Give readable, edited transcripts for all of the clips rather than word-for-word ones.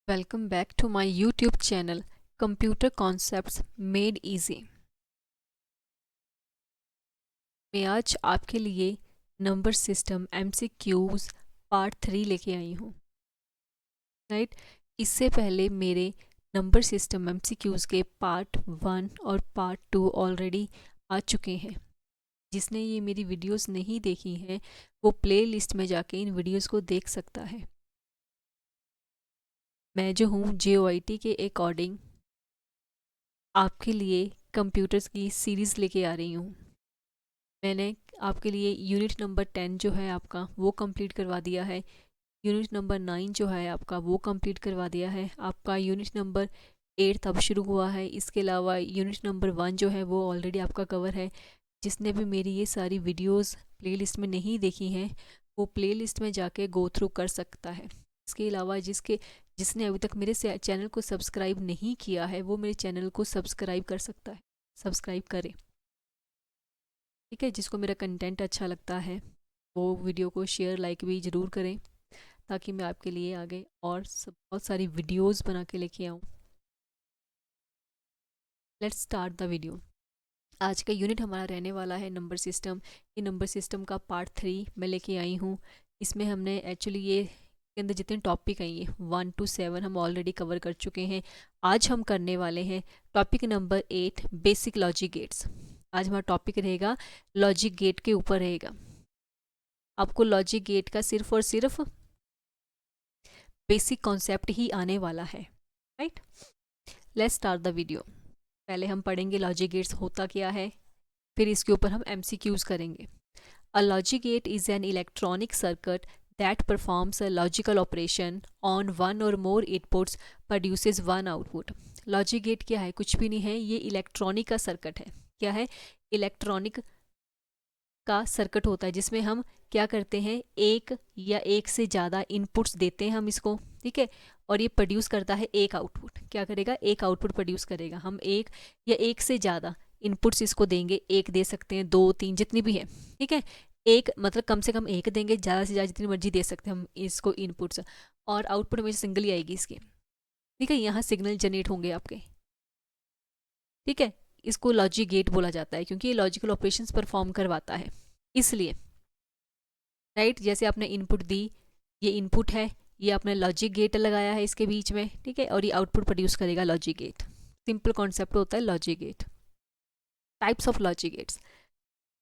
Welcome back to my YouTube channel Computer Concepts Made Easy। मैं आज आपके लिए नंबर सिस्टम MCQs पार्ट 3 लेके आई हूँ। राइट, इससे पहले मेरे नंबर सिस्टम MCQs के पार्ट 1 और पार्ट 2 ऑलरेडी आ चुके हैं। जिसने ये मेरी वीडियोस नहीं देखी हैं वो प्लेलिस्ट में जाके इन वीडियोस को देख सकता है। मैं जो हूँ JOIT के अकॉर्डिंग आपके लिए कंप्यूटर्स की सीरीज़ लेके आ रही हूँ। मैंने आपके लिए यूनिट नंबर 10 जो है आपका वो कंप्लीट करवा दिया है। यूनिट नंबर 9 जो है आपका वो कंप्लीट करवा दिया है। आपका यूनिट नंबर 8 अब शुरू हुआ है। इसके अलावा यूनिट नंबर 1 जो है वो ऑलरेडी आपका कवर है। जिसने भी मेरी ये सारी वीडियोस प्लेलिस्ट में नहीं देखी हैं वो प्लेलिस्ट में जाके गो थ्रू कर सकता है। इसके अलावा जिसने अभी तक मेरे चैनल को सब्सक्राइब नहीं किया है वो मेरे चैनल को सब्सक्राइब कर सकता है। सब्सक्राइब करें, ठीक है। जिसको मेरा कंटेंट अच्छा लगता है वो वीडियो को शेयर लाइक भी ज़रूर करें ताकि मैं आपके लिए आगे और बहुत सारी वीडियोस बना के लेके आऊँ। Let's start the video. आज का यूनिट हमारा रहने वाला है नंबर सिस्टम। ये नंबर सिस्टम का पार्ट 3 मैं लेके आई हूँ। इसमें हमने एक्चुअली ये के अंदर जितने टॉपिक आएंगे 1 to 7 हम ऑलरेडी कवर कर चुके हैं। आज हम करने वाले हैं topic number 8 basic logic gates. आज हमारा टॉपिक रहेगा लॉजिक गेट के ऊपर रहेगा। आपको लॉजिक गेट का सिर्फ और सिर्फ बेसिक कॉन्सेप्ट ही आने वाला है। Right, let's start the video. पहले हम पढ़ेंगे लॉजिक गेट्स होता क्या है, फिर इसके ऊपर हम MCQs करेंगे। A logic gate is an electronic circuit that performs a logical operation on one or more inputs produces one output। Logic gate क्या है? कुछ भी नहीं है, ये इलेक्ट्रॉनिक का सर्किट है। क्या है? इलेक्ट्रॉनिक का सर्किट होता है जिसमें हम क्या करते हैं, एक या एक से ज़्यादा इनपुट्स देते हैं हम इसको, ठीक है, और ये प्रोड्यूस करता है एक आउटपुट। क्या करेगा? एक आउटपुट प्रोड्यूस करेगा। हम एक या एक से ज़्यादा इनपुट्स इसको देंगे, एक दे सकते हैं, 2 3 जितनी भी है, ठीक है। एक मतलब कम से कम एक देंगे, ज़्यादा से ज़्यादा जितनी मर्जी दे सकते हैं हम इसको इनपुट्स, और आउटपुट में सिंगल ही आएगी इसकी, ठीक है। यहाँ सिग्नल जनरेट होंगे आपके, ठीक है। इसको लॉजिक गेट बोला जाता है क्योंकि ये लॉजिकल ऑपरेशंस परफॉर्म करवाता है, इसलिए। राइट, जैसे आपने इनपुट दी, ये इनपुट है, ये आपने लॉजिक गेट लगाया है इसके बीच में, ठीक है, और ये आउटपुट प्रोड्यूस करेगा लॉजिक गेट। सिंपल कॉन्सेप्ट होता है logic gate. Types of logic gates,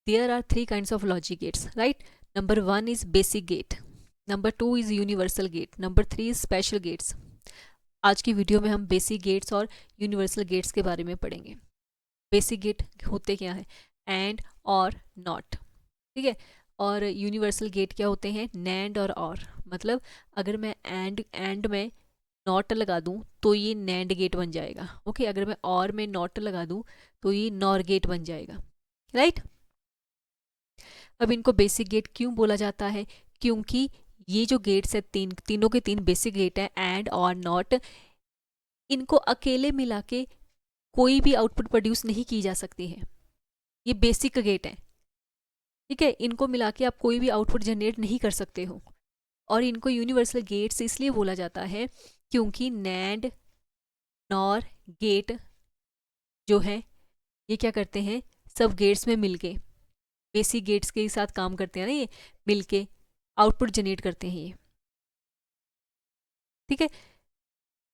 there are 3 kinds of logic gates. Right, number 1 is basic gate, number 2 is universal gate, number 3 is special gates. आज की video में हम basic gates और universal gates के बारे में पढ़ेंगे। बेसिक गेट होते क्या है? एंड और नॉट, ठीक है। और यूनिवर्सल गेट क्या होते हैं? नैंड और मतलब अगर मैं एंड में नॉट लगा दूं तो ये नैंड गेट बन जाएगा, ओके। अगर मैं और में नॉट लगा दूं तो ये नॉर गेट बन जाएगा। राइट, अब इनको बेसिक गेट क्यों बोला जाता है? क्योंकि ये जो गेट्स है तीनों के तीन बेसिक गेट है, एंड और नॉट, इनको अकेले मिला के कोई भी आउटपुट प्रोड्यूस नहीं की जा सकती है। ये बेसिक गेट है, ठीक है। इनको मिला के आप कोई भी आउटपुट जनरेट नहीं कर सकते हो। और इनको यूनिवर्सल गेट्स इसलिए बोला जाता है क्योंकि नैंड नॉर गेट जो है ये क्या करते हैं, सब गेट्स में मिलके बेसिक गेट्स के साथ काम करते हैं ना, ये मिलके आउटपुट जनरेट करते हैं ये, ठीक है।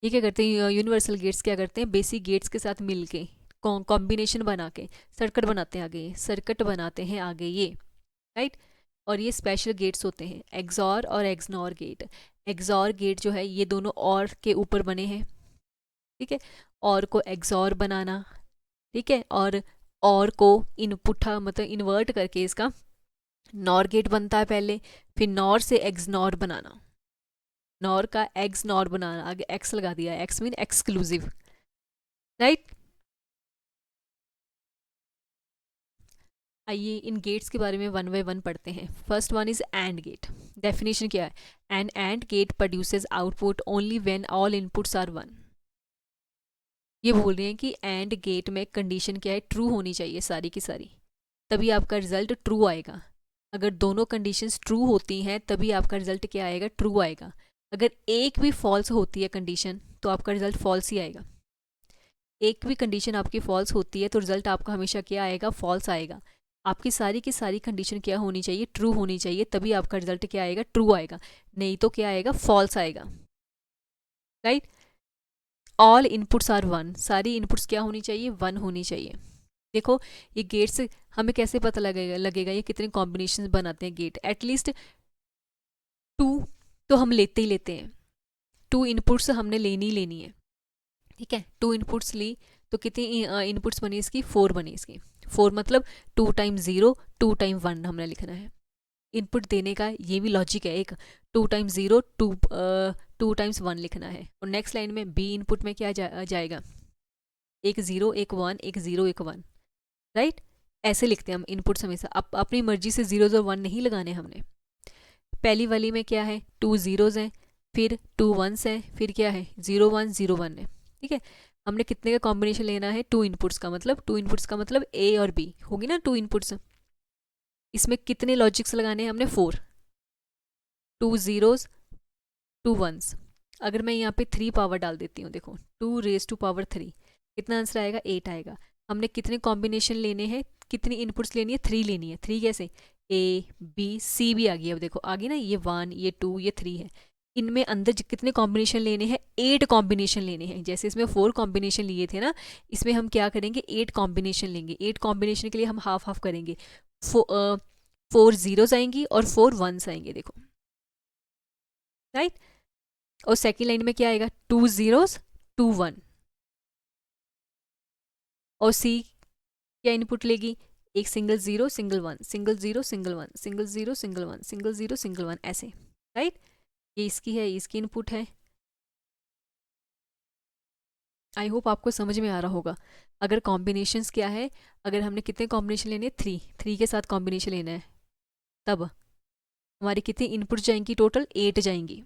ये क्या करते हैं, यूनिवर्सल गेट्स क्या करते हैं, बेसिक गेट्स के साथ मिलके कॉम्बिनेशन बना के सर्किट बनाते हैं आगे, ये सर्किट बनाते हैं आगे ये। राइट, और ये स्पेशल गेट्स होते हैं, एक्सॉर और एक्सनॉर गेट। एक्सॉर गेट जो है ये दोनों और के ऊपर बने हैं, ठीक है। और को एक्सॉर बनाना, ठीक है, और को इनपुट मतलब इन्वर्ट करके इसका नॉर गेट बनता है पहले, फिर नॉर से एक्सनॉर बनाना, नॉर का एक्सनॉर बनाना, आगे एक्स लगा दिया, एक्स मीन एक्सक्लूसिव। राइट, आइए इन गेट्स के बारे में वन बाय वन पढ़ते हैं। First one is and gate. Definition क्या है? An and gate produces output only when all inputs are 1। ये बोल रहे हैं कि एंड गेट में कंडीशन क्या है, ट्रू होनी चाहिए सारी की सारी, तभी आपका रिजल्ट ट्रू आएगा। अगर दोनों कंडीशंस ट्रू होती हैं तभी आपका रिजल्ट क्या आएगा, ट्रू आएगा। अगर एक भी फॉल्स होती है कंडीशन तो आपका रिजल्ट फॉल्स ही आएगा। एक भी कंडीशन आपकी फॉल्स होती है तो रिजल्ट आपका हमेशा क्या आएगा, फॉल्स आएगा। आपकी सारी की सारी कंडीशन क्या होनी चाहिए, ट्रू होनी चाहिए, तभी आपका रिजल्ट क्या आएगा, ट्रू आएगा, नहीं तो क्या आएगा, फॉल्स आएगा। Right. All inputs are one, सारी इनपुट्स क्या होनी चाहिए, वन होनी चाहिए। देखो ये गेट्स हमें कैसे पता लगेगा ये कितने कॉम्बिनेशन बनाते हैं गेट, एटलीस्ट 2 तो हम लेते ही लेते हैं, 2 इनपुट्स हमने लेनी है। ठीक है, 2 इनपुट्स ली तो कितनी इनपुट्स बनी इसकी, 4 बनी इसकी। 4 मतलब 2 टाइम 0 2 टाइम 1 हमने लिखना है। इनपुट देने का ये भी लॉजिक है एक, 2 टाइम 0 2 टाइम्स 1 लिखना है। और नेक्स्ट लाइन में बी इनपुट में क्या जाएगा, एक 0 एक 1, एक 0 एक 1। राइट, ऐसे लिखते हैं हम इनपुट्स हमेशा। अपनी मर्जी से 0 और 1 नहीं लगाने हमने। पहली वाली में क्या है, 2 zeros हैं, फिर 2 1s हैं, फिर क्या है 0 1 0 1 है। ठीक है, हमने कितने का कॉम्बिनेशन लेना है, 2 इनपुट्स का मतलब, 2 इनपुट्स का मतलब ए और बी होगी ना 2 इनपुट्स। इसमें कितने लॉजिक्स लगाने हैं हमने, 4, 2 zeros 2 1s। अगर मैं यहाँ पे 3 पावर डाल देती हूँ, देखो 2 raised to power 3, कितना आंसर आएगा, 8 आएगा। हमने कितने कॉम्बिनेशन लेने हैं, कितनी इनपुट्स लेनी है, 3 लेनी है। 3 कैसे, ए बी सी भी आ गई, अब देखो आ गई ना, ये 1 ये 2 ये 3 है। इनमें अंदर कितने कॉम्बिनेशन लेने हैं, 8 कॉम्बिनेशन लेने हैं। जैसे इसमें 4 कॉम्बिनेशन लिए थे ना, इसमें हम क्या करेंगे, 8 कॉम्बिनेशन लेंगे। 8 कॉम्बिनेशन के लिए हम हाफ हाफ करेंगे, 4 zeros आएंगी और 4 1s आएंगे, देखो। राइट, और सेकेंड लाइन में क्या आएगा, 2 zeros 2 1। और सी क्या इनपुट लेगी, एक single 0 single 1, single 0 single 1, single 0 single 1, single 0 single 1, ऐसे। राइट, ये इसकी है, इसकी इनपुट है। आई होप आपको समझ में आ रहा होगा। अगर कॉम्बिनेशंस क्या है, अगर हमने कितने कॉम्बिनेशन लेने हैं, 3 के साथ कॉम्बिनेशन लेना है, तब हमारी कितनी इनपुट जाएंगी, टोटल 8 जाएंगी।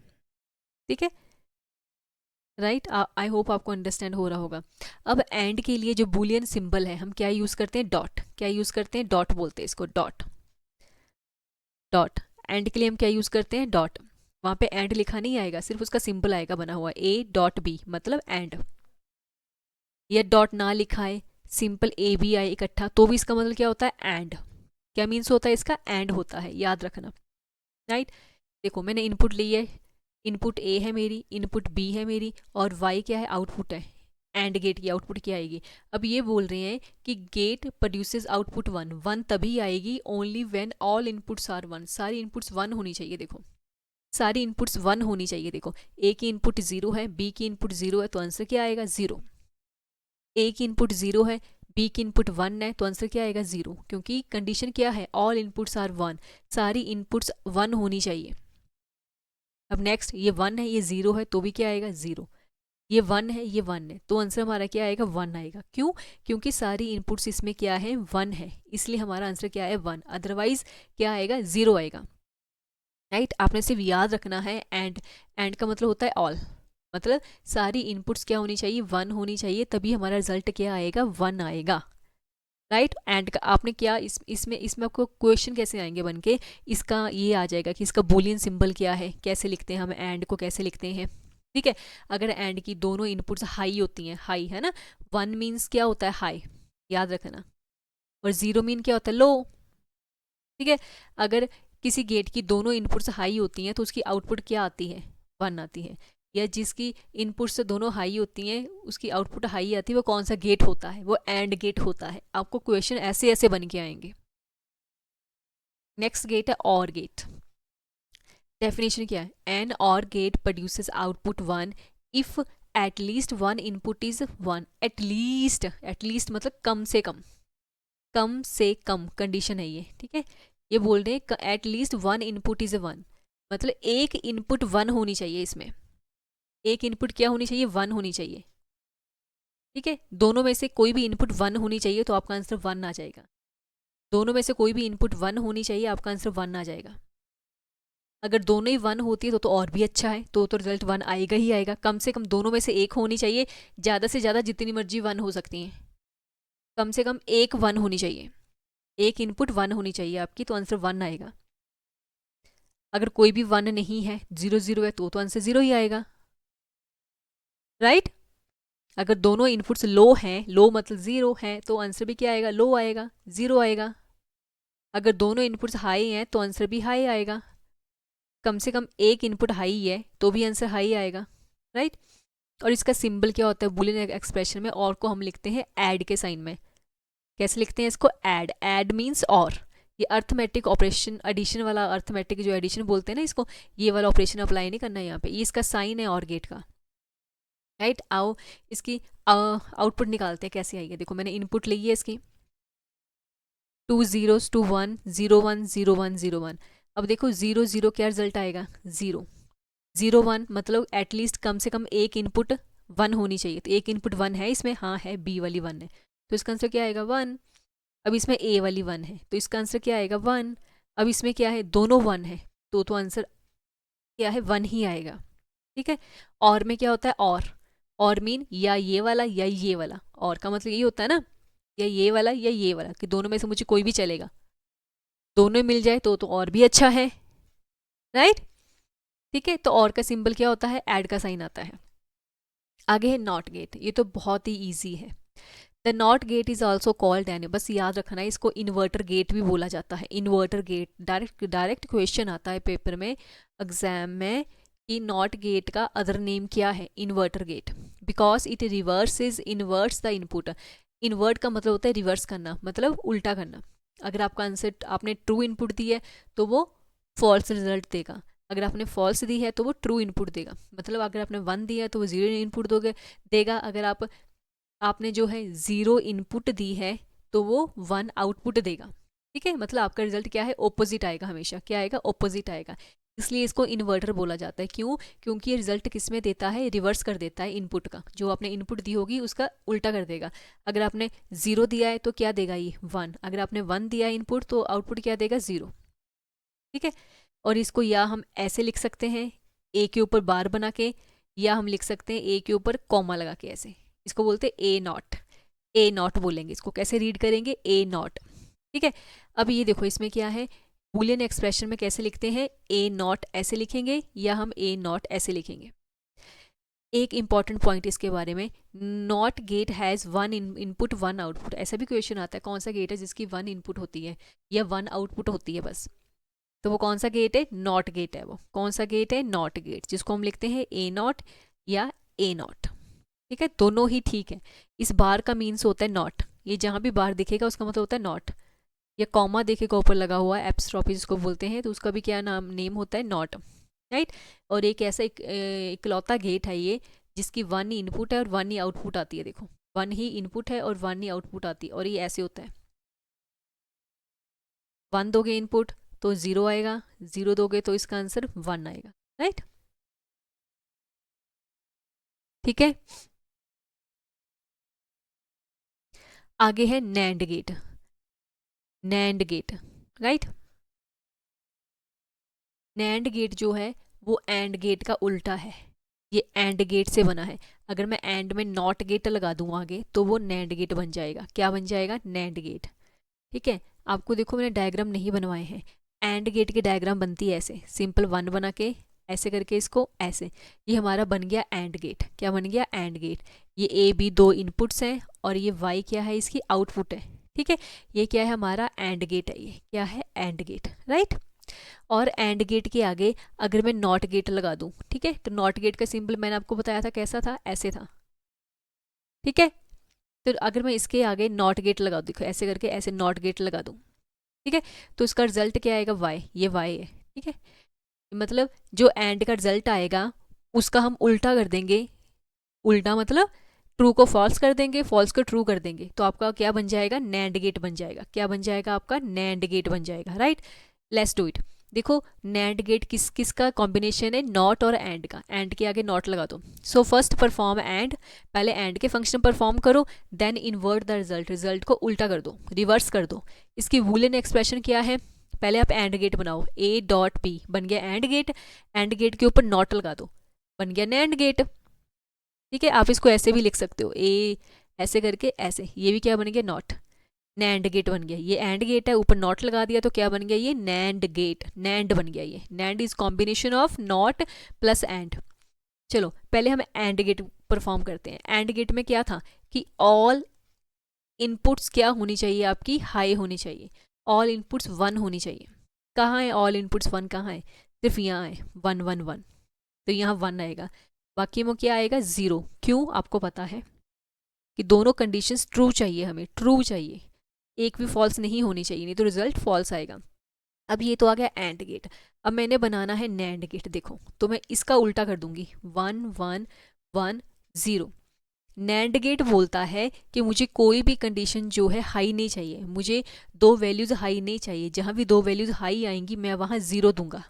ठीक है, राइट, आई होप आपको अंडरस्टैंड हो रहा होगा। अब एंड के लिए जो बुलियन सिंबल है, हम क्या यूज़ करते हैं, डॉट। क्या यूज़ करते हैं, डॉट बोलते हैं इसको, डॉट। डॉट एंड के लिए हम क्या यूज़ करते हैं, डॉट। वहाँ पे एंड लिखा नहीं आएगा, सिर्फ उसका सिंबल आएगा बना हुआ, ए डॉट बी मतलब एंड। या डॉट ना लिखा है, सिंपल ए बी आए इकट्ठा, तो भी इसका मतलब क्या होता है, एंड। क्या मीन्स होता है इसका, एंड होता है, याद रखना। राइट, देखो मैंने इनपुट ली है, इनपुट ए है मेरी, इनपुट बी है मेरी, और वाई क्या है, आउटपुट है। एंड गेट की आउटपुट क्या आएगी। अब ये बोल रहे हैं कि गेट प्रोड्यूसेस आउटपुट 1, 1 तभी आएगी only when all inputs are 1, सारी इनपुट्स 1 होनी चाहिए। देखो सारी इनपुट्स 1 होनी चाहिए। देखो ए की इनपुट 0 है, बी की इनपुट 0 है, तो आंसर क्या आएगा, 0। ए की इनपुट 0 है, बी की इनपुट 1 है, तो आंसर क्या आएगा, 0, क्योंकि कंडीशन क्या है, ऑल इनपुट्स आर 1, सारी इनपुट्स 1 होनी चाहिए। अब नेक्स्ट ये 1 है, ये 0 है, तो भी क्या आएगा, 0। ये 1 है, ये 1 है, तो आंसर हमारा क्या आएगा, 1 आएगा। क्यों, क्योंकि सारी इनपुट्स इसमें क्या है, 1 है, इसलिए हमारा आंसर क्या है, 1। अदरवाइज क्या आएगा, 0 आएगा। राइट, आपने सिर्फ याद रखना है एंड का मतलब होता है ऑल, मतलब सारी इनपुट्स क्या होनी चाहिए, 1 होनी चाहिए, तभी हमारा रिजल्ट क्या आएगा, 1 आएगा। राइट, एंड का आपने क्या इसमें आपको क्वेश्चन कैसे आएंगे बन के, इसका ये आ जाएगा कि इसका बुलियन सिंबल क्या है, कैसे लिखते हैं हम एंड को, कैसे लिखते हैं। ठीक है, अगर एंड की दोनों इनपुट्स हाई होती हैं, हाई है ना, 1 मीन्स क्या होता है, हाई, याद रखना, और 0 मीन क्या होता है, लो। ठीक है, अगर किसी गेट की दोनों इनपुट्स हाई होती हैं तो उसकी आउटपुट क्या आती है, 1 आती है। या जिसकी इनपुट्स दोनों हाई होती हैं उसकी आउटपुट हाई आती है, वो कौन सा गेट होता है, वो एंड गेट होता है। आपको क्वेश्चन ऐसे ऐसे बन के आएंगे। नेक्स्ट गेट है और गेट। डेफिनेशन क्या है, एन और gate produces output 1 if at least 1 input is 1। At least मतलब कम से कम, कम से कम कंडीशन है ये। ठीक है, ये बोल रहे हैं एटलीस्ट 1 इनपुट इज 1, मतलब एक इनपुट 1 होनी चाहिए इसमें। एक इनपुट क्या होनी चाहिए, 1 होनी चाहिए। ठीक है, दोनों में से कोई भी इनपुट 1 होनी चाहिए तो आपका आंसर 1 आ जाएगा। दोनों में से कोई भी इनपुट 1 होनी चाहिए, आपका आंसर 1 आ जाएगा। अगर दोनों ही 1 होती है तो और भी अच्छा है, तो रिजल्ट 1 आएगा ही आएगा। कम से कम दोनों में से एक होनी चाहिए, ज़्यादा से ज़्यादा जितनी मर्जी 1 हो सकती हैं, कम से कम एक 1 होनी चाहिए, एक इनपुट 1 होनी चाहिए आपकी, तो आंसर 1 आएगा। अगर कोई भी 1 नहीं है, 0 0 है, तो आंसर 0 ही आएगा, राइट। अगर दोनों इनपुट्स लो हैं, लो मतलब 0 है, तो आंसर भी क्या आएगा, लो आएगा, 0 आएगा। अगर दोनों इनपुट्स हाई हैं तो आंसर भी हाई आएगा। कम से कम एक इनपुट हाई है तो भी आंसर हाई आएगा, राइट। और इसका सिंबल क्या होता है बूलियन एक्सप्रेशन में, और को हम लिखते हैं ऐड के साइन में। कैसे लिखते हैं इसको, ऐड, ऐड मीन्स और। ये अर्थमेटिक ऑपरेशन, एडिशन वाला अर्थमेटिक जो एडिशन बोलते हैं ना इसको, ये वाला ऑपरेशन अप्लाई नहीं करना है यहाँ पे, ये इसका साइन है और गेट का, राइट। आओ इसकी आउटपुट निकालते हैं कैसे आई है। देखो मैंने इनपुट ली है इसकी 2 zeros to 1 0 1 0 1 0 1। अब देखो 0 0 क्या रिजल्ट आएगा, 0 0 1, मतलब एटलीस्ट कम से कम एक इनपुट 1 होनी चाहिए। तो एक इनपुट 1 है इसमें, हाँ है, बी वाली 1 है, तो इसका आंसर क्या आएगा 1। अब इसमें ए वाली 1 है, तो इसका आंसर क्या आएगा 1। अब इसमें क्या है, दोनों 1 है, तो आंसर क्या है 1 ही आएगा, ठीक है। और में क्या होता है, और मीन या ये वाला या ये वाला, और का मतलब ये होता है ना, या ये वाला या ये वाला, कि दोनों में से मुझे कोई भी चलेगा, दोनों मिल जाए तो और भी अच्छा है, राइट, ठीक है। तो और का सिंबल क्या होता है, ऐड का साइन आता है। आगे है नॉट गेट, ये तो बहुत ही ईजी है। The not gate is also called an, बस याद रखना है इसको इन्वर्टर गेट भी बोला जाता है। इन्वर्टर गेट डायरेक्ट क्वेश्चन आता है पेपर में, एग्जाम में, कि नॉट गेट का अदर नेम क्या है, inverter gate, because it reverses inverts the input. Invert का मतलब होता है रिवर्स करना, मतलब उल्टा करना। अगर आपका आंसर आपने ट्रू इनपुट दी है तो वो फॉल्स रिजल्ट देगा, अगर आपने फॉल्स दी है तो वो ट्रू इनपुट देगा। मतलब अगर आपने 1 दिया है तो वो 0 इनपुट देगा। अगर आपने जो है 0 इनपुट दी है तो वो 1 आउटपुट देगा, ठीक है। मतलब आपका रिजल्ट क्या है, ओपोजिट आएगा, हमेशा क्या आएगा, ओपोजिट आएगा। इसलिए इसको इन्वर्टर बोला जाता है। क्यों, क्योंकि ये रिजल्ट किस में देता है, रिवर्स कर देता है इनपुट का। जो आपने इनपुट दी होगी उसका उल्टा कर देगा। अगर आपने 0 दिया है तो क्या देगा ये 1, अगर आपने 1 दिया है इनपुट तो आउटपुट क्या देगा 0, ठीक है। और इसको या हम ऐसे लिख सकते हैं, ए के ऊपर बार बना के, या हम लिख सकते हैं ए के ऊपर कॉमा लगा के, ऐसे। इसको बोलते हैं ए नॉट, ए नॉट बोलेंगे इसको। कैसे रीड करेंगे, ए नॉट, ठीक है। अब ये देखो इसमें क्या है, बूलियन एक्सप्रेशन में कैसे लिखते हैं, ए नॉट ऐसे लिखेंगे या हम ए नॉट ऐसे लिखेंगे। एक इंपॉर्टेंट पॉइंट इसके बारे में, not gate has 1 input 1 output. ऐसा भी क्वेश्चन आता है, कौन सा गेट है जिसकी 1 इनपुट होती है या 1 आउटपुट होती है बस, तो वो कौन सा गेट है, नॉट गेट है। वो कौन सा गेट है, नॉट गेट, जिसको हम लिखते हैं ए नॉट या ए नॉट, ठीक है। दोनों ही ठीक है। इस बार का मीन्स होता है नॉट, ये जहाँ भी बार दिखेगा उसका मतलब होता है नॉट, या कॉमा देखेगा ऊपर लगा हुआ है, एप्स्ट्रॉफी जिसको बोलते हैं, तो उसका भी क्या नेम होता है, नॉट, राइट। और एक ऐसा इकलौता गेट है ये जिसकी 1 ही इनपुट है और 1 ही आउटपुट आती है। देखो 1 ही इनपुट है और 1 ही आउटपुट आती है, और ये ऐसे होता है, 1 दोगे इनपुट तो 0 आएगा, 0 दोगे तो इसका आंसर 1 आएगा, राइट, ठीक है। आगे है NAND gate, NAND gate, right. NAND gate जो है वो एंड गेट का उल्टा है, ये एंड गेट से बना है। अगर मैं एंड में नॉट गेट लगा दूँ आगे तो वो नैंड गेट बन जाएगा। क्या बन जाएगा, नैंड गेट, ठीक है। आपको देखो मैंने डायग्राम नहीं बनवाए हैं, एंड गेट की डायग्राम बनती है ऐसे, सिंपल 1 बना के ऐसे करके इसको ऐसे, ये हमारा बन गया एंड गेट। क्या बन गया, एंड गेट। ये ए बी 2 इनपुट्स हैं और ये वाई क्या है, इसकी आउटपुट है, ठीक है। ये क्या है, हमारा एंड गेट है, ये क्या है, एंड गेट, राइट। और एंड गेट के आगे अगर मैं नॉट गेट लगा दूं, ठीक है, तो नॉट गेट का सिंबल मैंने आपको बताया था कैसा था, ऐसे था, ठीक है। तो अगर मैं इसके आगे नॉट गेट लगा दूं, देखो ऐसे करके ऐसे नॉट गेट लगा दूं, ठीक है, तो इसका रिजल्ट क्या आएगा, वाई, ये वाई है, ठीक है। मतलब जो एंड का रिजल्ट आएगा उसका हम उल्टा कर देंगे, उल्टा मतलब ट्रू को फॉल्स कर देंगे, फॉल्स को ट्रू कर देंगे, तो आपका क्या बन जाएगा, नैंड गेट बन जाएगा। क्या बन जाएगा, आपका नैंड गेट बन जाएगा, राइट। Let's do it. देखो नैंड गेट किस किस का कॉम्बिनेशन है, नॉट और एंड का। एंड के आगे नॉट लगा दो। सो फर्स्ट परफॉर्म एंड, पहले एंड के फंक्शन परफॉर्म करो, then invert the result, result को उल्टा कर दो, रिवर्स कर दो। इसकी बूलियन एक्सप्रेशन क्या है, पहले आप एंड गेट बनाओ, ए डॉट पी बन गया एंड गेट, एंड गेट के ऊपर नॉट लगा दो, बन गया नैंड गेट, ठीक है। आप इसको ऐसे भी लिख सकते हो, ए ऐसे करके ऐसे, ये भी क्या बन गया, नॉट। नैंड गेट बन गया। ये एंड गेट है, ऊपर नॉट लगा दिया तो क्या बन गया, ये नैंड गेट, नैंड बन गया। ये NAND is combination of not plus and. चलो पहले हम एंड गेट परफॉर्म करते हैं। एंड गेट में क्या था कि ऑल इनपुट्स क्या होनी चाहिए, आपकी हाई होनी चाहिए, ऑल इनपुट्स 1 होनी चाहिए। कहाँ है ऑल इनपुट्स 1, कहाँ है, सिर्फ यहाँ है 1 1 1, तो यहाँ 1 आएगा, बाकी में क्या आएगा 0। क्यों, आपको पता है कि दोनों कंडीशंस ट्रू चाहिए, हमें ट्रू चाहिए, एक भी फॉल्स नहीं होनी चाहिए, नहीं तो रिजल्ट फॉल्स आएगा। अब ये तो आ गया एंड गेट। अब मैंने बनाना है नैंड गेट। देखो तो मैं इसका उल्टा कर दूंगी, 1 1 1 0। नैंड गेट बोलता है कि मुझे कोई भी कंडीशन जो है हाई नहीं चाहिए, मुझे दो वैल्यूज़ हाई नहीं चाहिए, जहाँ भी दो वैल्यूज़ हाई आएंगी मैं वहाँ 0 दूंगा।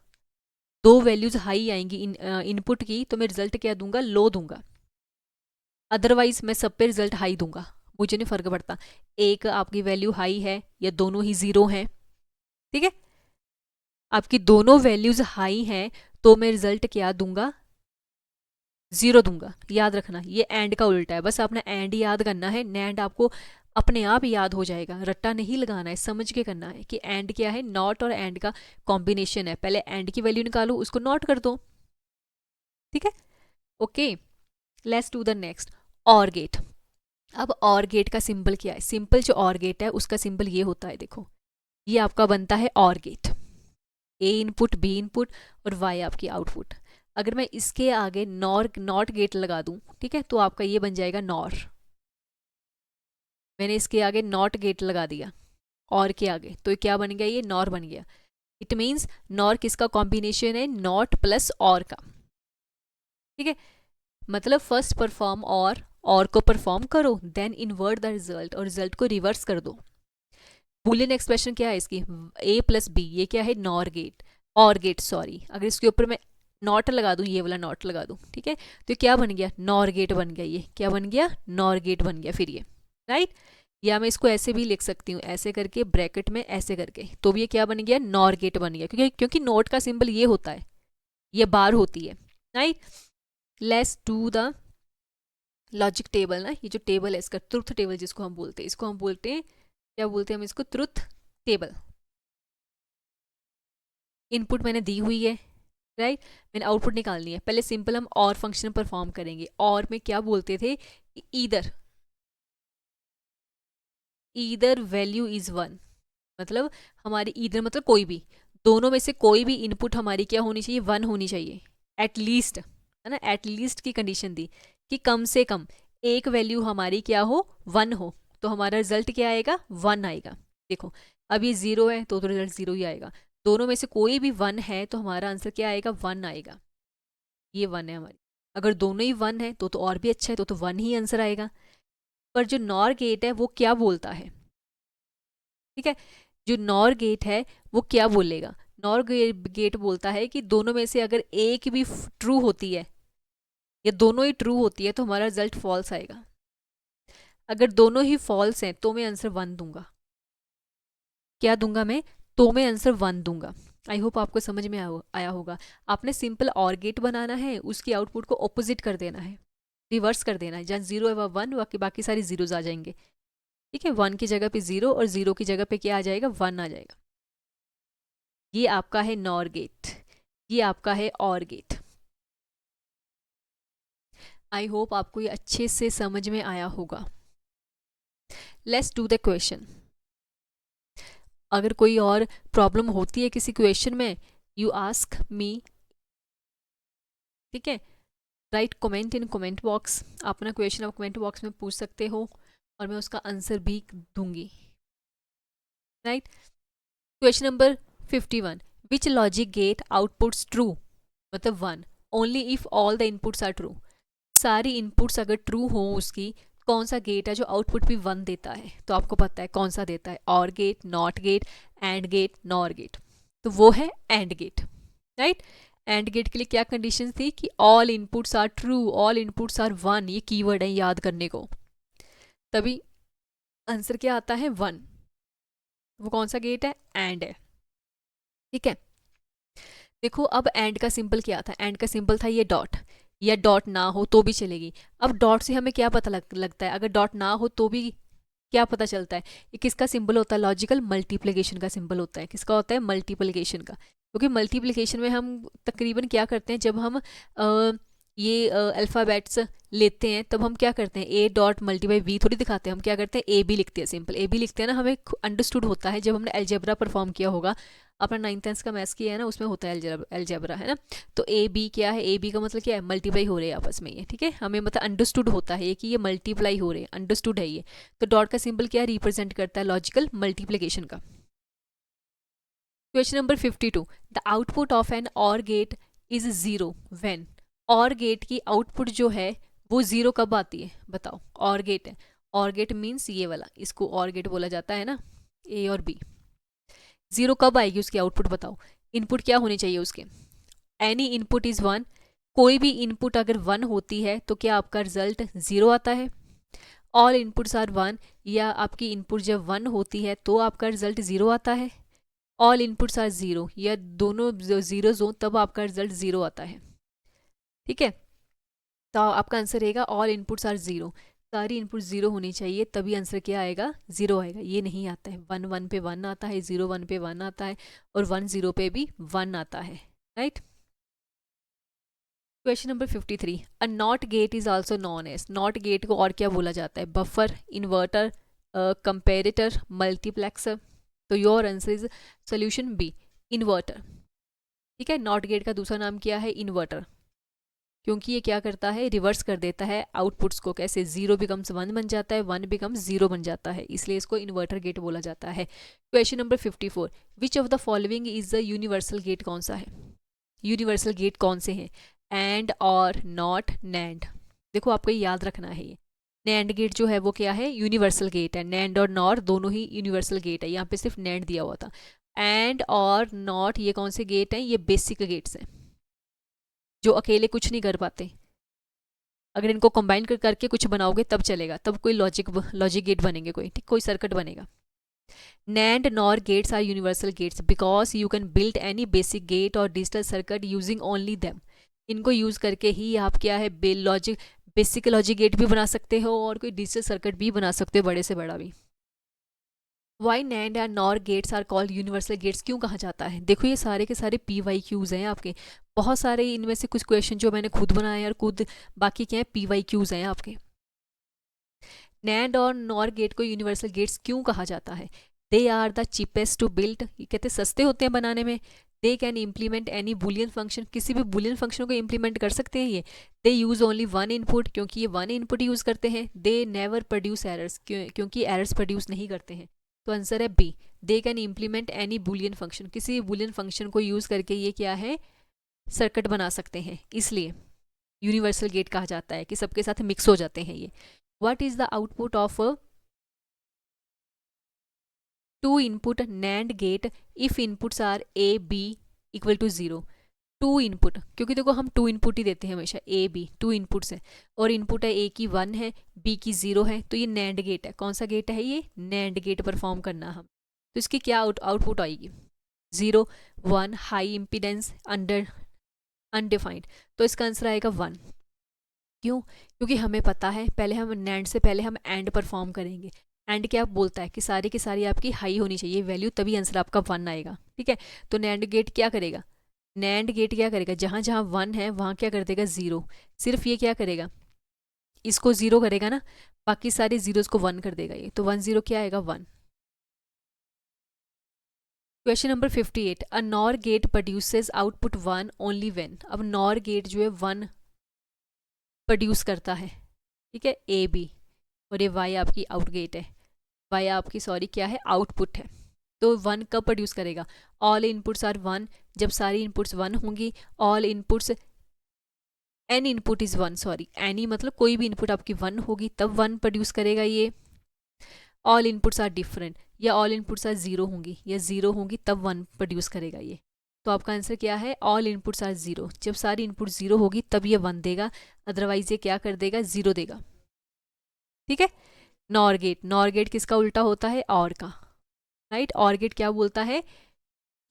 दो वैल्यूज़ हाई आएंगी इनपुट की तो मैं रिजल्ट क्या दूंगा, लो दूंगा। अदरवाइज मैं सब पे रिजल्ट हाई दूंगा, मुझे नहीं फ़र्क पड़ता एक आपकी वैल्यू हाई है या दोनों ही 0 हैं। ठीक है, आपकी दोनों वैल्यूज़ हाई हैं तो मैं रिजल्ट क्या दूंगा, 0 दूंगा। याद रखना ये एंड का उल्टा है, बस आपने एंड याद करना है, नैंड आपको अपने आप याद हो जाएगा, रट्टा नहीं लगाना है, समझ के करना है कि एंड क्या है, नॉट और एंड का कॉम्बिनेशन है। पहले एंड की वैल्यू निकालो, उसको नॉट कर दो। ठीक है, okay, let's do the next, और गेट। अब और गेट का सिंबल क्या है, सिंपल जो और गेट है उसका सिंबल ये होता है, देखो ये आपका बनता है और गेट, ए इनपुट बी इनपुट और वाई आपकी आउटपुट। अगर मैं इसके आगे नॉट गेट लगा दूं, ठीक है, तो आपका ये बन जाएगा नॉर। मैंने इसके आगे नॉट गेट लगा दिया और के आगे, तो क्या बन गया, ये नॉर बन गया। इट मीन्स नॉर किसका कॉम्बिनेशन है, नॉट प्लस और का। ठीक है, मतलब फर्स्ट परफॉर्म और को परफॉर्म करो, देन इन्वर्ट द रिजल्ट, और रिजल्ट को रिवर्स कर दो। बूलियन एक्सप्रेशन क्या है इसकी, a प्लस बी, ये क्या है नॉर गेट, और गेट सॉरी। अगर इसके ऊपर मैं नॉट लगा दूं, ये वाला नॉट लगा दूं, ठीक है, तो क्या बन गया, नॉर गेट बन गया। ये क्या बन गया, नॉर गेट बन गया। फिर ये राइट, या मैं इसको ऐसे भी लिख सकती हूँ, ऐसे करके ब्रैकेट में ऐसे करके, तो भी ये क्या बन गया, नॉर गेट बन गया, क्योंकि नोट का सिंबल ये होता है, ये बार होती है। Right, let's do the logic table ना, ये जो टेबल है इसका, ट्रुथ टेबल जिसको हम बोलते हैं, इसको हम बोलते हैं, क्या बोलते हैं हम इसको, ट्रुथ टेबल। इनपुट मैंने दी हुई है, राइट, मैंने आउटपुट निकालनी है। पहले सिंपल हम और फंक्शन परफॉर्म करेंगे। और में क्या बोलते थे, ईदर वैल्यू इज 1, मतलब हमारी ईदर मतलब कोई भी, दोनों में से कोई भी इनपुट हमारी क्या होनी चाहिए, 1 होनी चाहिए एटलीस्ट, है ना, एटलीस्ट की कंडीशन दी कि कम से कम एक वैल्यू हमारी क्या हो, 1 हो, तो हमारा रिजल्ट क्या आएगा, 1 आएगा। देखो अब ये 0 है तो रिजल्ट 0 ही आएगा, दोनों में से कोई भी 1 है तो हमारा आंसर क्या आएगा, 1 आएगा। ये 1 है हमारी, अगर दोनों ही 1 है तो और भी अच्छा है, तो 1 ही आंसर आएगा। पर जो नॉर गेट है वो क्या बोलता है, ठीक है, जो नॉर गेट है वो क्या बोलेगा, नॉर गेट बोलता है कि दोनों में से अगर एक भी ट्रू होती है या दोनों ही ट्रू होती है तो हमारा रिजल्ट फॉल्स आएगा। अगर दोनों ही फॉल्स हैं तो मैं आंसर 1 दूंगा। क्या दूंगा मैं, तो मैं आंसर 1 दूंगा। आई होप आपको समझ में आया होगा। आपने सिंपल और गेट बनाना है, उसकी आउटपुट को ऑपोजिट कर देना है, रिवर्स कर देना है, जहाँ 0 है वह 1, बाकी सारी जीरोज आ जाएंगे। ठीक है, 1 की जगह पे 0 और 0 की जगह पे क्या आ जाएगा, 1 आ जाएगा। ये आपका है नॉर गेट, ये आपका है और गेट। आई होप आपको ये अच्छे से समझ में आया होगा। Let's do the question. अगर कोई और प्रॉब्लम होती है किसी क्वेश्चन में, यू आस्क मी, ठीक है, right comment in comment box. अपना क्वेश्चन आप कमेंट बॉक्स में पूछ सकते हो और मैं उसका आंसर भी दूंगी। Right, question number 51, which logic gate outputs true, मतलब 1 only if all the inputs are true. सारी इनपुट्स अगर ट्रू हो उसकी, कौन सा गेट है जो आउटपुट भी 1 देता है, तो आपको पता है कौन सा देता है, और gate, not gate, and gate, NOR gate, तो वो है and gate. Right, and gate के लिए क्या कंडीशन थी कि all inputs are true, all inputs are 1, ये कीवर्ड है याद करने को, तभी आंसर क्या आता है 1। वो कौन सा गेट है, एंड है। ठीक है, देखो अब एंड का सिंबल क्या था, एंड का सिंबल था ये डॉट, या डॉट ना हो तो भी चलेगी। अब डॉट से हमें क्या पता लगता है, अगर डॉट ना हो तो भी क्या पता चलता है? ये किसका सिंबल होता है? लॉजिकल मल्टीप्लिकेशन का सिंबल होता है। किसका होता है? मल्टीप्लिकेशन का। क्योंकि मल्टीप्लिकेशन में हम तकरीबन क्या करते हैं, जब हम ये अल्फ़ाबेट्स लेते हैं तब हम क्या करते हैं, ए डॉट मल्टीप्लाई वी थोड़ी दिखाते हैं, हम क्या करते हैं, ए बी लिखते हैं, सिंपल ए बी लिखते हैं ना। हमें अंडरस्टूड होता है जब हमने अलजेब्रा परफॉर्म किया होगा, अपना 9th-10th का मैथ्स किया है ना, उसमें होता है अलजेब्रा, है ना। तो ए बी क्या है? ए बी का मतलब क्या है? मल्टीप्लाई हो रहे हैं आपस में ये, ठीक है। हमें मतलब अंडरस्टूड होता है कि ये मल्टीप्लाई हो रहे हैं, अंडरस्टूड है ये। तो डॉट का सिंबल क्या रिप्रेजेंट करता है? लॉजिकल मल्टीप्लिकेशन का। Question number 52, the output of an or gate is 0 when. Or gate की आउटपुट जो है वो 0 कब आती है? बताओ। और गेट है, और गेट मीन्स ये वाला, इसको और गेट बोला जाता है ना, ए और बी। 0 कब आएगी उसकी आउटपुट? बताओ। इनपुट क्या होनी चाहिए उसके? Any input is 1। कोई भी इनपुट अगर 1 होती है तो क्या आपका रिजल्ट 0 आता है? ऑल इनपुट्स आर 1, या आपकी इनपुट जब 1 होती है तो आपका रिजल्ट 0 आता है? ऑल इनपुट्स आर 0, या दोनों जीरोज हो तब आपका रिजल्ट 0 आता है, ठीक है। तो आपका आंसर रहेगा ऑल इनपुट्स आर 0। सारी इनपुट 0 होनी चाहिए तभी आंसर क्या आएगा? 0 आएगा। ये नहीं आता है। 1 1 पे 1 आता है, 0 1 पे 1 आता है, और 1 0 पे भी 1 आता है, right. Question number 53, a not gate is also known as. NOT gate को और क्या बोला जाता है? Buffer, inverter, comparator, multiplexer. तो your answer is solution B, inverter, ठीक है। नॉट गेट का दूसरा नाम क्या है? इन्वर्टर। क्योंकि ये क्या करता है? रिवर्स कर देता है आउटपुट्स को। कैसे? 0 बिकम्स 1 बन जाता है, 1 बिकम्स 0 बन जाता है, इसलिए इसको इन्वर्टर गेट बोला जाता है। Question number 54, which of the following is the universal gate? कौन सा है? यूनिवर्सल गेट कौन से हैं? And, OR, not, NAND. देखो आपको याद रखना है, ये नैंड गेट जो है वो क्या है? यूनिवर्सल गेट है। नैंड और नॉर दोनों ही यूनिवर्सल गेट है, यहाँ पे सिर्फ नैंड दिया हुआ था। एंड और नॉट ये कौन से गेट हैं? ये बेसिक गेट्स हैं जो अकेले कुछ नहीं कर पाते। अगर इनको कंबाइन करके कुछ बनाओगे तब चलेगा, तब कोई लॉजिक गेट बनेंगे, कोई ठीक, कोई सर्किट बनेगा। NAND NOR gates are universal gates because you can build any basic gate और digital circuit using only them. इनको यूज करके ही आप क्या है, बेसिक लॉजिक गेट भी बना सकते हो और कोई डिजिटल सर्किट भी बना सकते हो, बड़े से बड़ा भी। Why NAND and NOR gates are called universal gates क्यों कहा जाता है? देखो ये सारे के सारे PYQs हैं आपके, बहुत सारे इनमें से कुछ क्वेश्चन जो मैंने खुद बनाए और खुद, बाकी क्या है PYQs हैं आपके। नैंड और नॉर गेट को यूनिवर्सल गेट्स क्यों कहा जाता है? They are the cheapest to build, ये कहते सस्ते होते हैं बनाने में। They can implement any boolean function, किसी भी बुलियन फंक्शन को इम्प्लीमेंट कर सकते हैं ये। दे यूज़ ओनली 1 इनपुट, क्योंकि ये 1 इनपुट यूज़ करते हैं। दे नेवर प्रोड्यूस एरर्स, क्योंकि एरर्स प्रोड्यूस नहीं करते हैं। तो आंसर है B, they can implement any boolean function, किसी बुलियन फंक्शन को यूज़ करके ये क्या है, सर्किट बना सकते हैं, इसलिए यूनिवर्सल गेट कहा जाता है कि सबके साथ मिक्स हो जाते हैं ये। What is the output of 2 input NAND gate if inputs are A B equal to 0? 2 input, क्योंकि देखो हम 2 इनपुट ही देते हैं हमेशा, ए बी 2 इनपुट्स हैं, और इनपुट है ए की 1 है, बी की 0 है, तो ये नैंड गेट है। कौन सा गेट है ये? नैंड गेट परफॉर्म करना हम। तो इसकी क्या आउटपुट आएगी? 0 1, हाई इम्पीडेंस, अंडर अनडिफाइंड। तो इसका आंसर आएगा 1। क्यों? क्योंकि हमें पता है पहले हम नैंड से पहले हम एंड परफॉर्म करेंगे। एंड क्या बोलता है कि सारी की सारी आपकी हाई होनी चाहिए वैल्यू, तभी आंसर आपका 1 आएगा, ठीक है। तो नैंड गेट क्या करेगा? नैंड गेट क्या करेगा? जहाँ जहाँ 1 है वहाँ क्या कर देगा? 0। सिर्फ ये क्या करेगा? इसको 0 करेगा ना, बाकी सारे जीरोस को 1 कर देगा ये। तो 1 0 क्या आएगा? 1। Question number 58, a NOR gate produces output 1 only when. अब नॉर गेट जो है 1 प्रोड्यूस करता है, ठीक है, ए बी, और ये वाई आपकी आउट गेट है, वाई आपकी सॉरी क्या है? आउटपुट है। तो 1 कब प्रोड्यूस करेगा? ऑल इनपुट्स आर 1, जब सारी इनपुट्स 1 होंगी। All inputs, N input is 1, sorry any मतलब कोई भी इनपुट आपकी 1 होगी तब 1 प्रोड्यूस करेगा ये। ऑल इनपुट्स आर डिफरेंट, या ऑल इनपुट्स आर 0 होंगी, या 0 होंगी तब 1 प्रोड्यूस करेगा ये। तो आपका आंसर क्या है? ऑल इनपुट्स आर 0, जब सारी इनपुट 0 होगी तब ये 1 देगा, अदरवाइज ये क्या कर देगा? 0 देगा, ठीक है। नॉर गेट, नॉर गेट किसका उल्टा होता है? और का, राइट। और गेट क्या बोलता है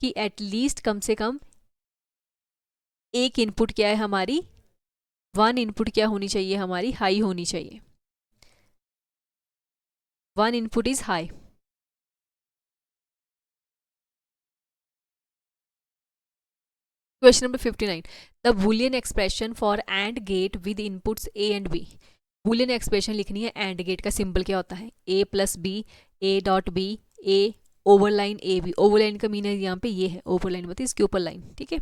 कि एटलीस्ट कम से कम एक इनपुट क्या है हमारी, 1 इनपुट क्या होनी चाहिए हमारी? हाई होनी चाहिए। 1 input is high. Question number 59. The Boolean expression for AND gate with inputs A and B. Boolean expression लिखनी है, AND gate का सिंबल क्या होता है? A plus B, A dot B, A overline A B. Overline का mean है यहाँ पे ये है, ओवरलाइन मतलब इसके ऊपर लाइन. ठीक है,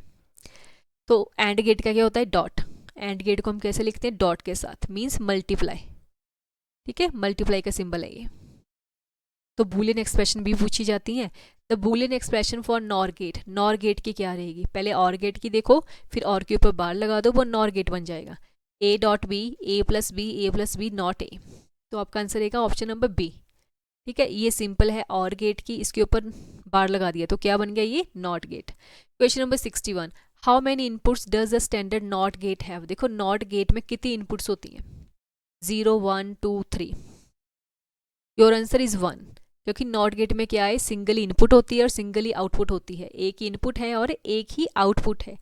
तो एंड गेट का क्या होता है? डॉट. एंड गेट को हम कैसे लिखते हैं? डॉट के साथ, मीन्स मल्टीप्लाई. ठीक है, मल्टीप्लाई का सिंबल है ये. तो बूलियन एक्सप्रेशन भी पूछी जाती हैं. The boolean expression for NOR gate. NOR gate की क्या रहेगी? पहले और गेट की देखो, फिर और के ऊपर बार लगा दो, वो नॉर गेट बन जाएगा. A dot B, A plus B not A. तो आपका आंसर रहेगा ऑप्शन नंबर बी. ठीक है, ये सिंपल है और गेट की, इसके ऊपर बार लगा दिया तो क्या बन गया? ये not gate. Question number 61. How many inputs does the standard not gate have? देखो नॉट गेट में कितनी इनपुट्स होती हैं? 0 1 2 3. योर आंसर इज 1, क्योंकि नॉट गेट में क्या है? सिंगल इनपुट होती है और सिंगल ही आउटपुट होती है. एक ही इनपुट है और एक ही आउटपुट है.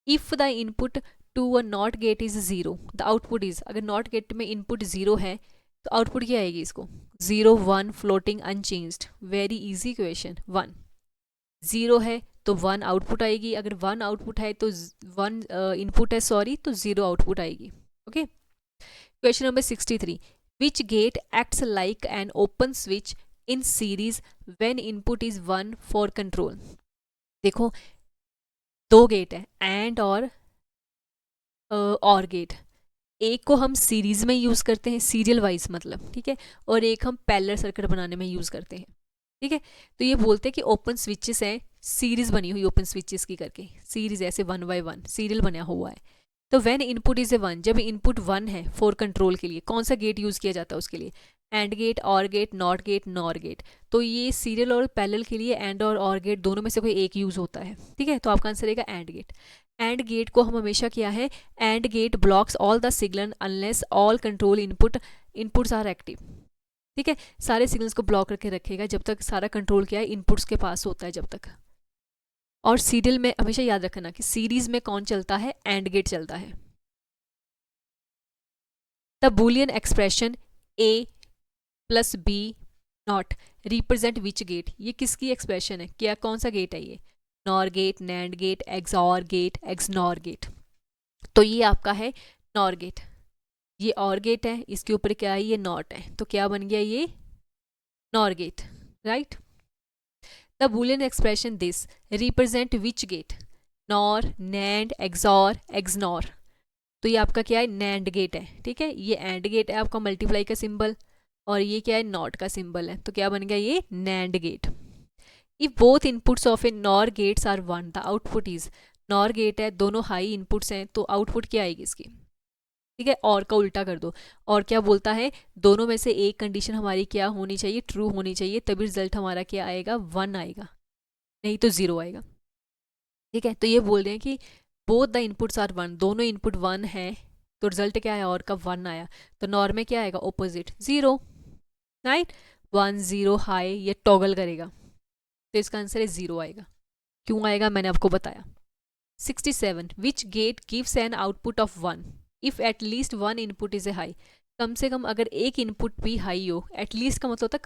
If the input to a not gate is 0, the output is. अगर नॉट गेट में इनपुट 0 है तो आउटपुट क्या आएगी इसको? 0 1 floating unchanged. Very easy question. 1 0 है तो 1 आउटपुट आएगी. अगर 1 आउटपुट है तो 1 इनपुट है सॉरी, तो 0 आउटपुट आएगी. Okay. Question number 63. Which gate acts like an open switch in series when input is 1 for control? देखो दो गेट है, एंड और गेट. एक को हम सीरीज में यूज़ करते हैं, सीरियल वाइज मतलब, ठीक है, और एक हम पैरेलल सर्किट बनाने में यूज़ करते हैं. ठीक है, तो ये बोलते हैं कि ओपन स्विचेस हैं, सीरीज बनी हुई ओपन स्विचेस की करके, सीरीज ऐसे 1 by 1 सीरियल बना हुआ है. तो व्हेन इनपुट इज ए 1, जब इनपुट 1 है फॉर कंट्रोल के लिए, कौन सा गेट यूज़ किया जाता है उसके लिए? एंड गेट, और gate, not gate, NOR gate. तो ये सीरियल और पैरेलल के लिए एंड और गेट दोनों में से कोई एक यूज़ होता है. ठीक है, तो आपका आंसर रहेगा एंड गेट. एंड गेट को हम हमेशा क्या है? And gate blocks all the signal unless all control inputs are active. ठीक है, सारे सिग्नल्स को ब्लॉक करके रखेगा जब तक सारा कंट्रोल क्या है? इनपुट्स के पास होता है जब तक. और सीरियल में हमेशा याद रखना कि सीरीज में कौन चलता है? एंड गेट चलता है. The boolean expression A plus B not represent which gate? ये किसकी एक्सप्रेशन है? क्या कौन सा गेट है ये? NOR gate, NAND gate, XOR gate, XNOR gate. तो ये आपका है नॉर गेट. ये और गेट है, इसके ऊपर क्या है? ये नॉट है, तो क्या बन गया? ये NOR gate. Right. The boolean expression this represent which gate? NOR, NAND, XOR, XNOR. तो ये आपका क्या है? नैंड गेट है. ठीक है, ये एंड गेट है आपका मल्टीप्लाई का सिंबल, और ये क्या है? नॉट का सिंबल है, तो क्या बन गया? ये NAND gate. If both inputs of a NOR gates are 1, the output is. NOR gate है, दोनों हाई इनपुट्स हैं, तो आउटपुट क्या आएगी इसकी? ठीक है, और का उल्टा कर दो. और क्या बोलता है? दोनों में से एक कंडीशन हमारी क्या होनी चाहिए? ट्रू होनी चाहिए, तभी रिजल्ट हमारा क्या आएगा? 1 आएगा, नहीं तो 0 आएगा. ठीक है, तो ये बोल रहे हैं कि बोथ द इनपुट्स आर 1, दोनों इनपुट 1 है, तो रिजल्ट क्या है? और का 1 आया, तो नॉर में क्या आएगा? ऑपोजिट 0. राइट, 1 0 हाई, ये टॉगल करेगा, तो इसका आंसर है 0 आएगा. क्यों आएगा मैंने आपको बताया. 67. Which gate gives an output of 1 if at least 1 input is a high? कम से कम अगर एक इनपुट भी हाई हो, एटलीस्ट का मतलब होता है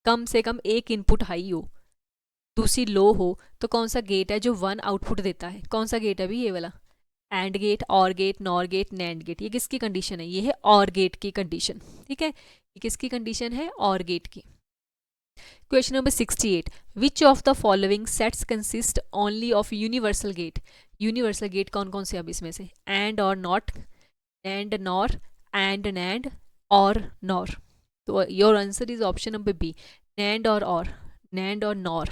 कम से कम एक इनपुट हाई हो, दूसरी लो हो, तो कौन सा गेट है जो 1 आउटपुट देता है? कौन सा गेट है अभी? ये वाला एंड गेट, और gate, NOR gate, NAND gate. ये किसकी कंडीशन है? ये है और गेट की कंडीशन. ठीक है, ये किसकी कंडीशन है? और गेट की. Question number 68. Which of the following sets consist only of universal gate? Universal gate कौन कौन से अब इसमें से? AND OR NOT, AND NOR, AND NAND, और नॉर. तो your answer is option number B, NAND और नैंड और नॉर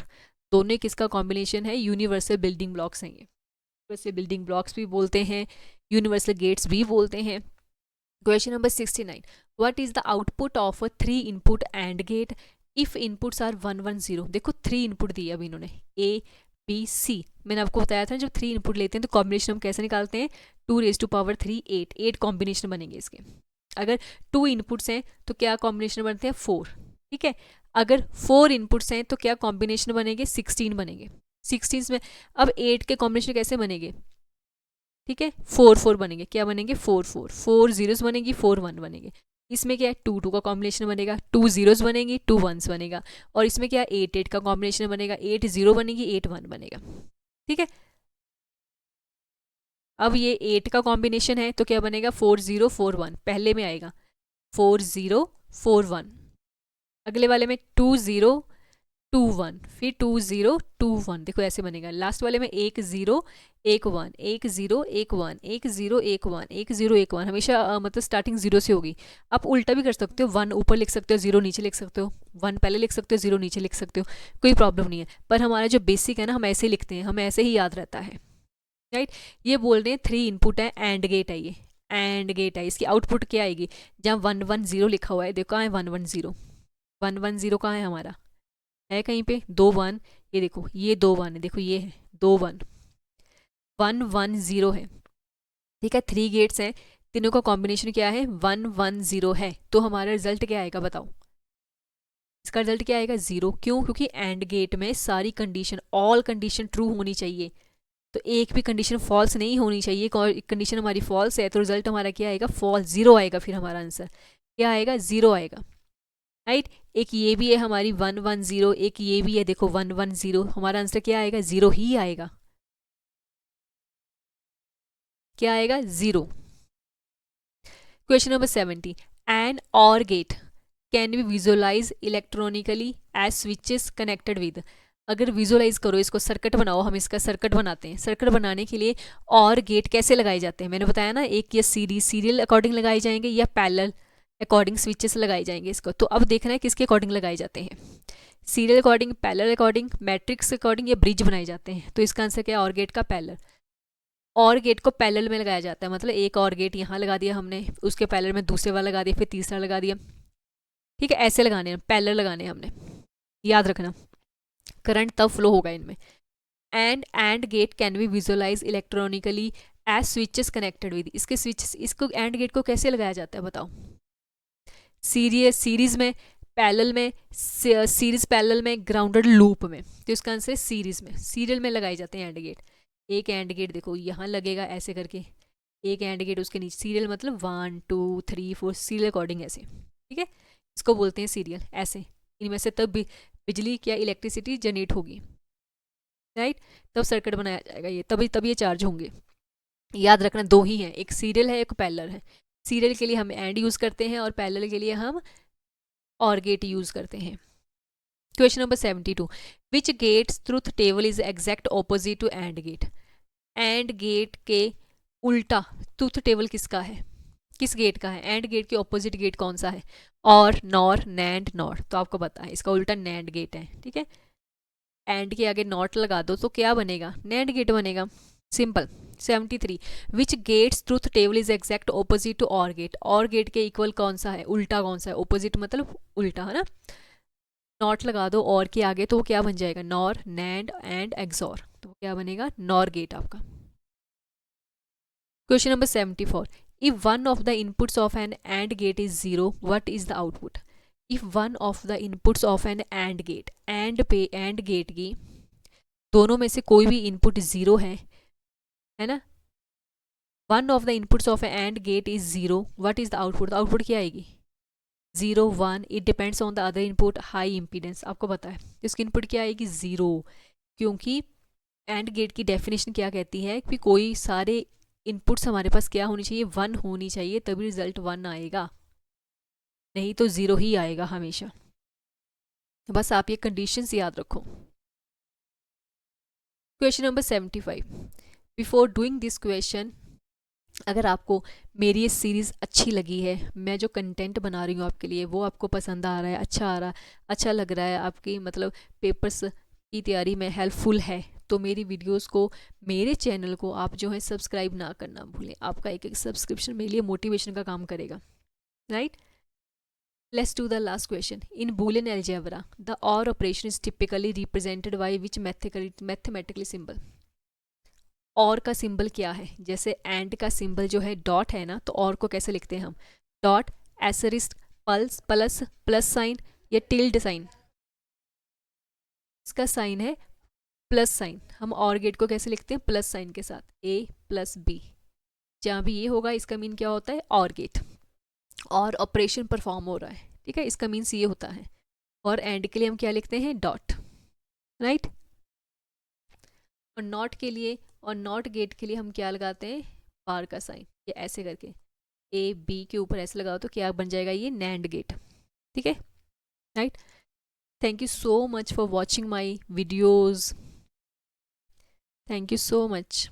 दोनों किसका कॉम्बिनेशन है? यूनिवर्सल बिल्डिंग ब्लॉक्स हैं. ये यूनिवर्सल बिल्डिंग ब्लॉक्स भी बोलते हैं, यूनिवर्सल गेट्स भी बोलते हैं. Question number 69. What is the output of a 3 input AND gate if inputs are 1 1 0? देखो 3 इनपुट दिए अब इन्होंने, ए बी सी. मैंने आपको बताया था जब 3 इनपुट लेते हैं तो कॉम्बिनेशन हम कैसे निकालते हैं? 2⁻3 8 कॉम्बिनेशन बनेंगे इसके. अगर 2 इनपुट्स हैं तो क्या कॉम्बिनेशन बनते हैं? 4. ठीक है, अगर 4 इनपुट्स हैं तो क्या कॉम्बिनेशन बनेंगे? 16 बनेंगे. 16 में अब 8 के कॉम्बिनेशन कैसे बनेंगे? ठीक है, 4 4 बनेंगे. क्या बनेंगे? 4 4 4 जीरोस बनेगी, 4 1 बनेंगे. इसमें क्या है, 2 का कॉम्बिनेशन बनेगा, 2 जीरोस बनेंगी, 2 वंस बनेगा। और इसमें क्या है, 8 का कॉम्बिनेशन बनेगा, 8 0 बनेगी, 8 1 बनेगा। ठीक है, अब ये 8 का कॉम्बिनेशन है तो क्या बनेगा, 4 0 4 1 पहले में आएगा, 4 0 4 1। अगले वाले में 2 0 2 1, फिर 2 0 2 1, देखो ऐसे बनेगा। लास्ट वाले में 1 0 1 1 1 0 1 1 1 0 1 1 1 0 1 1, हमेशा मतलब स्टार्टिंग 0 से होगी। आप उल्टा भी कर सकते हो, 1 ऊपर लिख सकते हो, 0 नीचे लिख सकते हो, 1 पहले लिख सकते हो, 0 नीचे लिख सकते हो, कोई प्रॉब्लम नहीं है। पर हमारा जो बेसिक है ना, हम ऐसे ही लिखते हैं, हमें ऐसे ही याद रहता है, राइट। ये बोल रहे हैं 3 इनपुट है, एंड गेट है, ये एंड गेट है। इसकी आउटपुट क्या आएगी, जहाँ 1 1 0 लिखा हुआ है, देखो कहाँ है 1 1 0, 1 1 0 कहाँ है हमारा, है कहीं पे, 2 1, ये देखो ये 2 1 है, देखो ये है 2 1 1 1 0 है। ठीक है, 3 गेट्स हैं, तीनों का कॉम्बिनेशन क्या है, 1 1 0 है। तो हमारा रिजल्ट क्या आएगा बताओ, इसका रिजल्ट क्या आएगा, 0। क्यों, क्योंकि एंड गेट में सारी कंडीशन, ऑल कंडीशन ट्रू होनी चाहिए, तो एक भी कंडीशन फॉल्स नहीं होनी चाहिए। कंडीशन हमारी फॉल्स है तो रिजल्ट हमारा क्या आएगा, फॉल्स, 0 आएगा। फिर हमारा आंसर क्या आएगा, 0 आएगा, राइट। एक ये भी है हमारी 1 1 0, एक ये भी है, देखो 1 1 0, हमारा आंसर क्या आएगा, 0 ही आएगा। क्या आएगा, 0। क्वेश्चन नंबर 70, एन और gate can be visualize electronically as switches connected with. अगर विजुअलाइज करो, इसको सर्किट बनाओ, हम इसका सर्किट बनाते हैं। सर्किट बनाने के लिए और गेट कैसे लगाए जाते हैं, मैंने बताया ना, एक या सीरियल अकॉर्डिंग लगाए जाएंगे या पैरेलल अकॉर्डिंग स्विचेस लगाए जाएंगे इसको। तो अब देखना है किसके अकॉर्डिंग लगाए जाते हैं, serial according, parallel according, matrix according, या ब्रिज बनाए जाते हैं। तो इसका आंसर क्या है, और गेट का पैरेलल। और गेट को पैरेलल में लगाया जाता है, मतलब एक और गेट यहाँ लगा दिया हमने, उसके पैरेलल में दूसरे वाला लगा दिया, फिर तीसरा लगा दिया। ठीक है, ऐसे लगाने हैं, पैरेलल लगाने हैं हमने, याद रखना, करंट तब फ्लो होगा इनमें। AND gate can be visualize electronically as switches connected with. इसके स्विचेस, इसको एंड गेट को कैसे लगाया जाता है बताओ, सीरीज में, पैरेलल में, सीरीज पैरेलल में, ग्राउंडेड लूप में। तो इसका आंसर है सीरीज में, सीरियल में लगाए जाते हैं एंड गेट। एक एंड गेट देखो यहाँ लगेगा ऐसे करके, एक एंड गेट उसके नीचे, सीरियल मतलब 1 2 3 4, सीरियल अकॉर्डिंग ऐसे। ठीक है, इसको बोलते हैं सीरियल, ऐसे। इनमें से तब बिजली क्या इलेक्ट्रिसिटी जनरेट होगी, राइट, तब सर्किट बनाया जाएगा ये, तभी ये चार्ज होंगे। याद रखना, दो ही हैं, एक सीरियल है, एक पैरेलल है। सीरियल के लिए हम एंड यूज़ करते हैं और पैरेलल के लिए हम और गेट यूज़ करते हैं। Question number 72, which gates truth table is exact opposite to AND gate. And gate के उल्टा ट्रुथ टेबल किसका है, किस गेट का है, एंड गेट के ऑपोजिट गेट कौन सा है, और, नॉर, नैंड, नॉट। तो आपको पता है इसका उल्टा नैंड गेट है। ठीक है, एंड के आगे नॉट लगा दो तो क्या बनेगा, नैंड गेट बनेगा, simple. 73, which gates truth table is exact opposite to OR gate. और गेट के इक्वल कौन सा है, उल्टा कौन सा है, ऑपोजिट मतलब उल्टा, है ना। नॉट लगा दो और के आगे तो क्या बन जाएगा, नॉर, नैंड एंड एक्सॉर, तो क्या बनेगा, नॉर गेट आपका। Question number 74, if one of the inputs of an AND gate is 0, what is the output? If one of the inputs of an AND gate, AND gate की दोनों में से कोई भी इनपुट 0 है ना, one of the inputs of an AND gate is 0, what is the output? Output क्या आएगी, 0 1, it depends on the other input, high impedance, आपको पता है। तो इसकी इनपुट क्या आएगी, 0, क्योंकि एंड गेट की डेफिनेशन क्या कहती है कि कोई सारे इनपुट्स हमारे पास क्या होनी चाहिए, 1 होनी चाहिए, तभी रिजल्ट 1 आएगा, नहीं तो 0 ही आएगा हमेशा। बस आप ये कंडीशंस याद रखो। Question number 75, before doing this question, अगर आपको मेरी ये सीरीज़ अच्छी लगी है, मैं जो कंटेंट बना रही हूँ आपके लिए वो आपको पसंद आ रहा है, अच्छा लग रहा है, आपकी मतलब पेपर्स की तैयारी में हेल्पफुल है, तो मेरी वीडियोस को, मेरे चैनल को आप जो है सब्सक्राइब ना करना भूलें। आपका एक सब्सक्रिप्शन मेरे लिए मोटिवेशन का काम करेगा, right. Let's do the last question. In Boolean algebra the और operation is typically represented by which mathematically symbol. और का सिंबल क्या है, जैसे एंड का सिंबल जो है डॉट है ना, तो और को कैसे लिखते हैं हम, डॉट, एस्टेरिस्क, प्लस साइन या टिल्ड साइन। इसका साइन है प्लस साइन, हम और गेट को कैसे लिखते हैं, प्लस साइन के साथ, A + B। जहाँ भी ये होगा इसका मीन क्या होता है, और गेट। और ऑपरेशन परफॉर्म हो रहा है, ठीक है, इसका मीन्स ये होता है। और एंड के लिए हम क्या लिखते हैं, डॉट, राइट। और नॉट के लिए, और नॉट गेट के लिए हम क्या लगाते हैं, बार का साइन, ये ऐसे करके ए बी के ऊपर ऐसे लगाओ तो क्या बन जाएगा, ये नैंड गेट, ठीक है, right. Thank you so much for watching my videos, thank you so much.